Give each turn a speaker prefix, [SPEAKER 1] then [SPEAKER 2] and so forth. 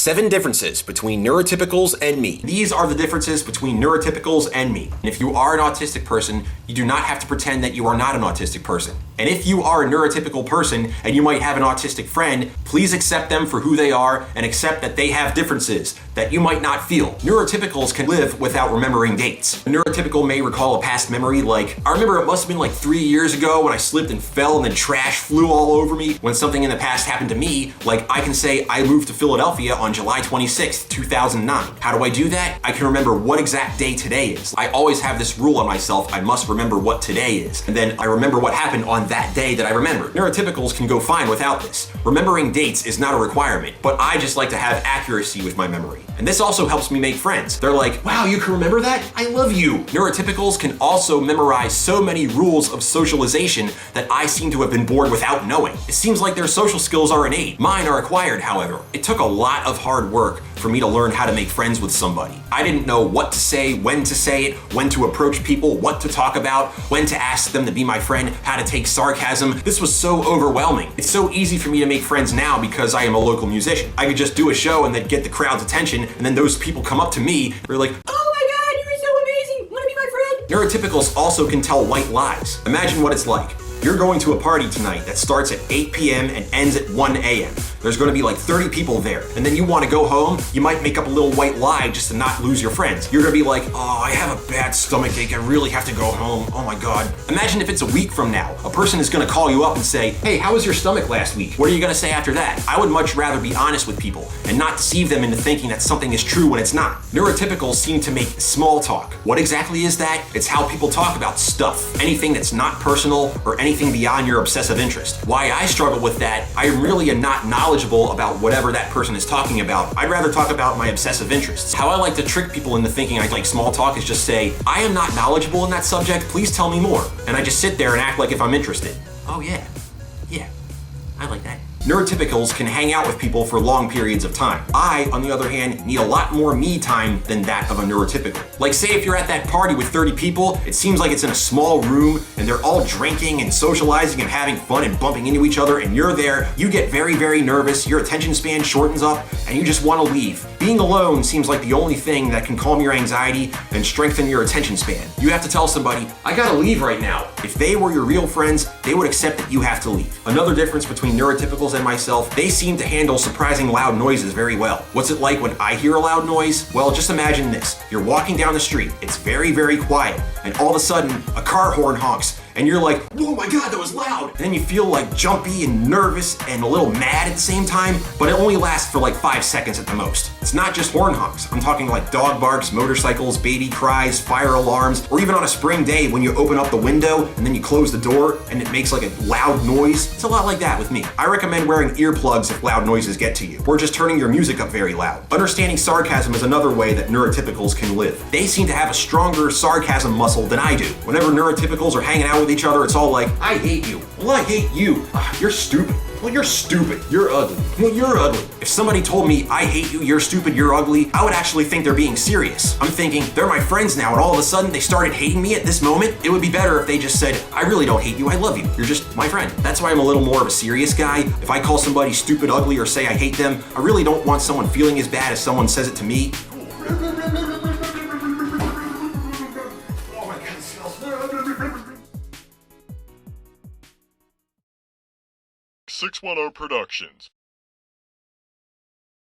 [SPEAKER 1] 7 differences between neurotypicals and me. These are the differences between neurotypicals and me. And if you are an autistic person, you do not have to pretend that you are not an autistic person. And if you are a neurotypical person and you might have an autistic friend, please accept them for who they are and accept that they have differences that you might not feel. Neurotypicals can live without remembering dates. A neurotypical may recall a past memory like, I remember it must have been like 3 years ago when I slipped and fell and then trash flew all over me. When something in the past happened to me, like I can say I moved to Philadelphia on July 26th, 2009. How do I do that? I can remember what exact day today is. I always have this rule on myself, I must remember what today is. And then I remember what happened on that day that I remember. Neurotypicals can go fine without this. Remembering dates is not a requirement, but I just like to have accuracy with my memory. And this also helps me make friends. They're like, wow, you can remember that? I love you. Neurotypicals can also memorize so many rules of socialization that I seem to have been born without knowing. It seems like their social skills are innate. Mine are acquired, however. It took a lot of hard work for me to learn how to make friends with somebody. I didn't know what to say it, when to approach people, what to talk about, when to ask them to be my friend, how to take sarcasm. This was so overwhelming. It's so easy for me to make friends now because I am a local musician. I could just do a show and then get the crowd's attention, and then those people come up to me, they're like, oh my God, you're so amazing, wanna be my friend? Neurotypicals also can tell white lies. Imagine what it's like. You're going to a party tonight that starts at 8 p.m. and ends at 1 a.m. There's gonna be like 30 people there, and then you wanna go home, you might make up a little white lie just to not lose your friends. You're gonna be like, oh, I have a bad stomach ache, I really have to go home, oh my God. Imagine if it's a week from now, a person is gonna call you up and say, hey, how was your stomach last week? What are you gonna say after that? I would much rather be honest with people and not deceive them into thinking that something is true when it's not. Neurotypicals seem to make small talk. What exactly is that? It's how people talk about stuff, anything that's not personal or anything beyond your obsessive interest. Why I struggle with that, I really am not knowledgeable about whatever that person is talking about. I'd rather talk about my obsessive interests. How I like to trick people into thinking I like small talk is just say, I am not knowledgeable in that subject, please tell me more. And I just sit there and act like if I'm interested. Oh yeah, I like that. Neurotypicals can hang out with people for long periods of time. I, on the other hand, need a lot more me time than that of a neurotypical. Like say if you're at that party with 30 people, it seems like it's in a small room and they're all drinking and socializing and having fun and bumping into each other and you're there, you get very, very nervous, your attention span shortens up and you just want to leave. Being alone seems like the only thing that can calm your anxiety and strengthen your attention span. You have to tell somebody, I gotta leave right now. If they were your real friends, they would accept that you have to leave. Another difference between neurotypicals and myself, they seem to handle surprising loud noises very well. What's it like when I hear a loud noise? Well, just imagine this. You're walking down the street, it's very, very quiet, and all of a sudden, a car horn honks, and you're like, oh my God, that was loud. And then you feel like jumpy and nervous and a little mad at the same time, but it only lasts for like 5 seconds at the most. It's not just horn honks. I'm talking like dog barks, motorcycles, baby cries, fire alarms, or even on a spring day when you open up the window and then you close the door and it makes like a loud noise. It's a lot like that with me. I recommend wearing earplugs if loud noises get to you, or just turning your music up very loud. Understanding sarcasm is another way that neurotypicals can live. They seem to have a stronger sarcasm muscle than I do. Whenever neurotypicals are hanging out with each other, it's all like, I hate you. Well, I hate you. You're stupid. Well, you're stupid. You're ugly. Well, you're ugly. If somebody told me, I hate you, you're stupid, you're ugly, I would actually think they're being serious. I'm thinking, they're my friends now, and all of a sudden they started hating me at this moment. It would be better if they just said, I really don't hate you, I love you. You're just my friend. That's why I'm a little more of a serious guy. If I call somebody stupid, ugly, or say I hate them, I really don't want someone feeling as bad as someone says it to me.
[SPEAKER 2] 610 Productions.